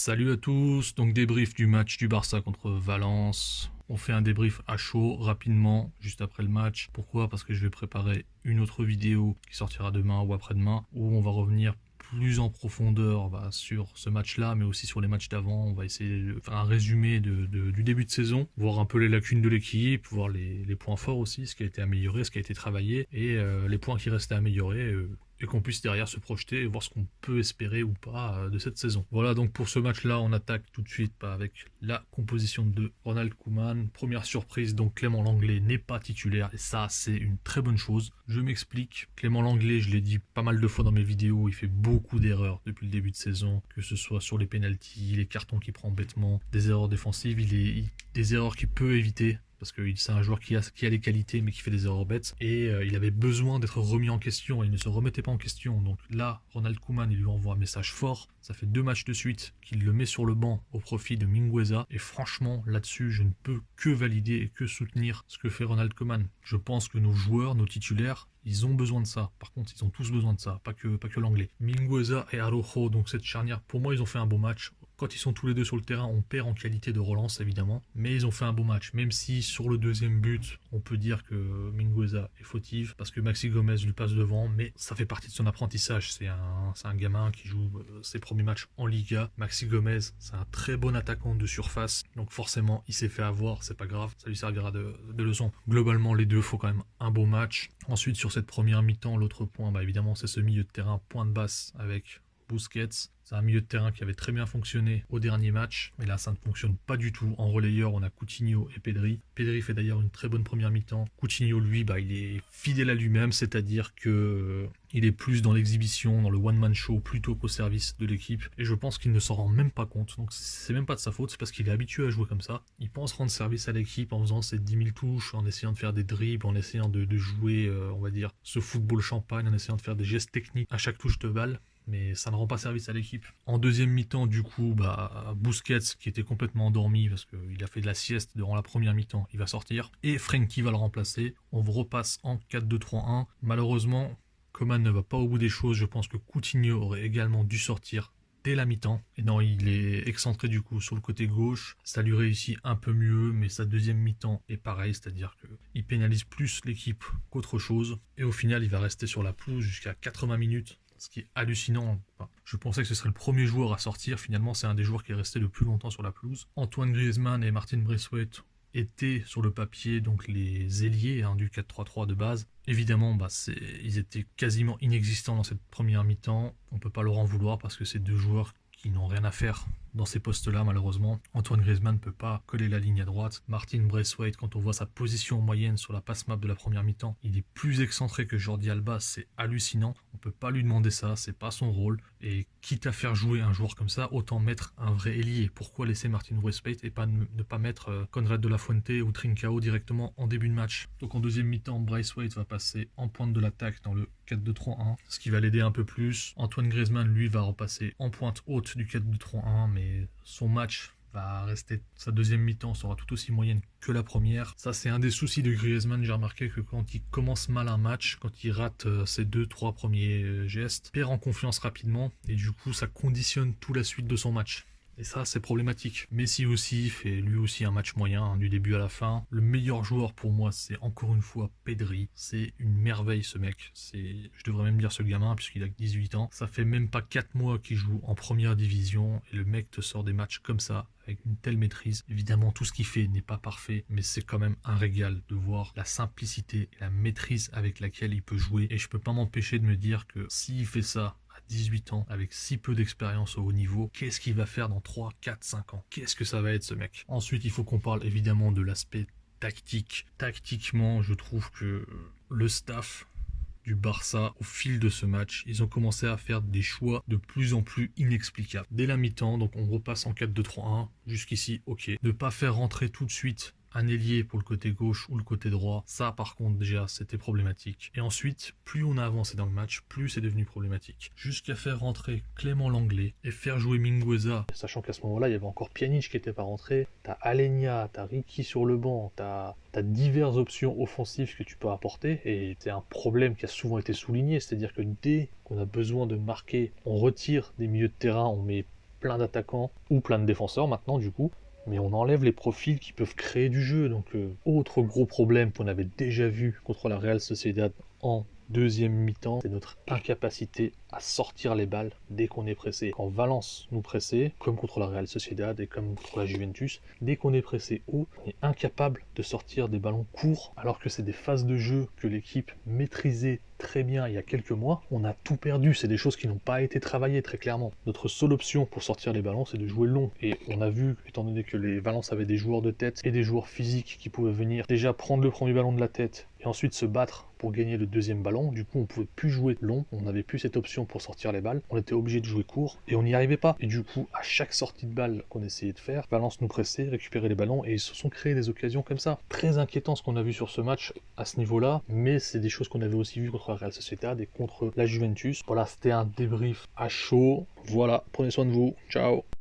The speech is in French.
Salut à tous, donc débrief du match du Barça contre Valence. On fait un débrief à chaud, rapidement, juste après le match. Pourquoi? Parce que je vais préparer une autre vidéo qui sortira demain ou après-demain, où on va revenir plus en profondeur sur ce match-là, mais aussi sur les matchs d'avant. On va essayer de faire un résumé du début de saison, voir un peu les lacunes de l'équipe, voir les points forts aussi, ce qui a été amélioré, ce qui a été travaillé, et les points qui restaient à améliorer. Et qu'on puisse derrière se projeter et voir ce qu'on peut espérer ou pas de cette saison. Voilà, donc pour ce match-là, on attaque tout de suite avec la composition de Ronald Koeman. Première surprise, donc Clément Lenglet n'est pas titulaire, et ça, c'est une très bonne chose. Je m'explique, Clément Lenglet, je l'ai dit pas mal de fois dans mes vidéos, il fait beaucoup d'erreurs depuis le début de saison, que ce soit sur les pénaltys, les cartons qu'il prend bêtement, des erreurs défensives, des erreurs qu'il peut éviter, parce que c'est un joueur qui a les qualités mais qui fait des erreurs bêtes, et il avait besoin d'être remis en question, et il ne se remettait pas en question. Donc là, Ronald Koeman, il lui envoie un message fort, ça fait 2 matchs de suite qu'il le met sur le banc au profit de Mingueza, et franchement, là-dessus, je ne peux que valider et que soutenir ce que fait Ronald Koeman. Je pense que nos joueurs, nos titulaires, ils ont besoin de ça. Par contre, ils ont tous besoin de ça, pas que l'anglais. Mingueza et Araujo, donc cette charnière, pour moi, ils ont fait un beau match. Quand ils sont tous les deux sur le terrain, on perd en qualité de relance, évidemment. Mais ils ont fait un beau match. Même si, sur le deuxième but, on peut dire que Mingueza est fautive, parce que Maxi Gomez lui passe devant, mais ça fait partie de son apprentissage. C'est un gamin qui joue ses premiers matchs en Liga. Maxi Gomez, c'est un très bon attaquant de surface. Donc forcément, il s'est fait avoir, c'est pas grave. Ça lui servira de leçon. Globalement, les deux font quand même un beau match. Ensuite, sur cette première mi-temps, l'autre point, évidemment, c'est ce milieu de terrain point de basse avec Busquets. C'est un milieu de terrain qui avait très bien fonctionné au dernier match, mais là ça ne fonctionne pas du tout. En relayeur, on a Coutinho et Pedri. Pedri fait d'ailleurs une très bonne première mi-temps. Coutinho, lui, il est fidèle à lui-même, c'est-à-dire que il est plus dans l'exhibition, dans le one-man show, plutôt qu'au service de l'équipe. Et je pense qu'il ne s'en rend même pas compte. Donc c'est même pas de sa faute, c'est parce qu'il est habitué à jouer comme ça. Il pense rendre service à l'équipe en faisant ses 10 000 touches, en essayant de faire des dribbles, en essayant de jouer, on va dire, ce football champagne, en essayant de faire des gestes techniques à chaque touche de balle. Mais ça ne rend pas service à l'équipe. En deuxième mi-temps, du coup, Busquets, qui était complètement endormi parce qu'il a fait de la sieste durant la première mi-temps, il va sortir. Et Frenkie va le remplacer. On repasse en 4-2-3-1. Malheureusement, Koeman ne va pas au bout des choses. Je pense que Coutinho aurait également dû sortir dès la mi-temps. Et non, il est excentré du coup sur le côté gauche. Ça lui réussit un peu mieux, mais sa deuxième mi-temps est pareil, c'est-à-dire qu'il pénalise plus l'équipe qu'autre chose. Et au final, il va rester sur la pelouse jusqu'à 80 minutes. Ce qui est hallucinant. Je pensais que ce serait le premier joueur à sortir. Finalement, c'est un des joueurs qui est resté le plus longtemps sur la pelouse. Antoine Griezmann et Martin Braithwaite étaient sur le papier, donc les ailiers du 4-3-3 de base. Évidemment, ils étaient quasiment inexistants dans cette première mi-temps. On ne peut pas leur en vouloir parce que c'est deux joueurs qui n'ont rien à faire dans ces postes-là, malheureusement. Antoine Griezmann ne peut pas coller la ligne à droite. Martin Braithwaite, quand on voit sa position moyenne sur la passe map de la première mi-temps, il est plus excentré que Jordi Alba, c'est hallucinant. On peut pas lui demander ça, c'est pas son rôle. Et quitte à faire jouer un joueur comme ça, autant mettre un vrai ailier. Pourquoi laisser Martin Braithwaite et ne pas mettre Conrad de la Fuente ou Trincao directement en début de match? Donc en deuxième mi-temps, Braithwaite va passer en pointe de l'attaque dans le 4-2-3-1, ce qui va l'aider un peu plus. Antoine Griezmann, lui, va repasser en pointe haute du 4-2-3-1, mais son match va rester, sa deuxième mi-temps sera tout aussi moyenne que la première. Ça, c'est un des soucis de Griezmann. J'ai remarqué que quand il commence mal un match, quand il rate ses 2-3 premiers gestes, il perd en confiance rapidement, et du coup ça conditionne toute la suite de son match. Et ça, c'est problématique. Messi aussi fait lui aussi un match moyen, du début à la fin. Le meilleur joueur pour moi, c'est encore une fois Pedri. C'est une merveille ce mec. Je devrais même dire ce gamin, puisqu'il a que 18 ans. Ça fait même pas 4 mois qu'il joue en première division, et le mec te sort des matchs comme ça, avec une telle maîtrise. Évidemment, tout ce qu'il fait n'est pas parfait, mais c'est quand même un régal de voir la simplicité et la maîtrise avec laquelle il peut jouer. Et je peux pas m'empêcher de me dire que s'il fait ça à 18 ans, avec si peu d'expérience au haut niveau, qu'est-ce qu'il va faire dans 3, 4, 5 ans? Qu'est-ce que ça va être ce mec? Ensuite, il faut qu'on parle évidemment de l'aspect tactique. Tactiquement, je trouve que le staff du Barça, au fil de ce match, ils ont commencé à faire des choix de plus en plus inexplicables. Dès la mi-temps, donc on repasse en 4-2-3-1, jusqu'ici, ok. Ne pas faire rentrer tout de suite un ailier pour le côté gauche ou le côté droit, ça par contre déjà c'était problématique. Et ensuite, plus on a avancé dans le match, plus c'est devenu problématique. Jusqu'à faire rentrer Clément Lenglet et faire jouer Mingueza. Sachant qu'à ce moment-là, il y avait encore Pjanic qui n'était pas rentré. T'as Alenia, t'as Ricky sur le banc, t'as diverses options offensives que tu peux apporter. Et c'est un problème qui a souvent été souligné, c'est-à-dire que dès qu'on a besoin de marquer, on retire des milieux de terrain, on met plein d'attaquants ou plein de défenseurs maintenant du coup, mais on enlève les profils qui peuvent créer du jeu. Donc autre gros problème qu'on avait déjà vu contre la Real Sociedad en deuxième mi-temps, c'est notre incapacité à sortir les balles dès qu'on est pressé. Quand Valence nous pressait, comme contre la Real Sociedad et comme contre la Juventus, dès qu'on est pressé haut, on est incapable de sortir des ballons courts, alors que c'est des phases de jeu que l'équipe maîtrisait très bien il y a quelques mois. On a tout perdu, c'est des choses qui n'ont pas été travaillées très clairement. Notre seule option pour sortir les ballons, c'est de jouer long. Et on a vu, étant donné que les Valence avaient des joueurs de tête et des joueurs physiques qui pouvaient venir déjà prendre le premier ballon de la tête et ensuite se battre pour gagner le deuxième ballon. Du coup, on pouvait plus jouer long, on n'avait plus cette option pour sortir les balles, on était obligé de jouer court et on n'y arrivait pas. Et du coup, à chaque sortie de balle qu'on essayait de faire, Valence nous pressait, récupérait les ballons et ils se sont créés des occasions comme ça. Très inquiétant ce qu'on a vu sur ce match à ce niveau-là, mais c'est des choses qu'on avait aussi vu contre la Real Sociedad et contre la Juventus. Voilà, c'était un débrief à chaud. Voilà, prenez soin de vous, ciao.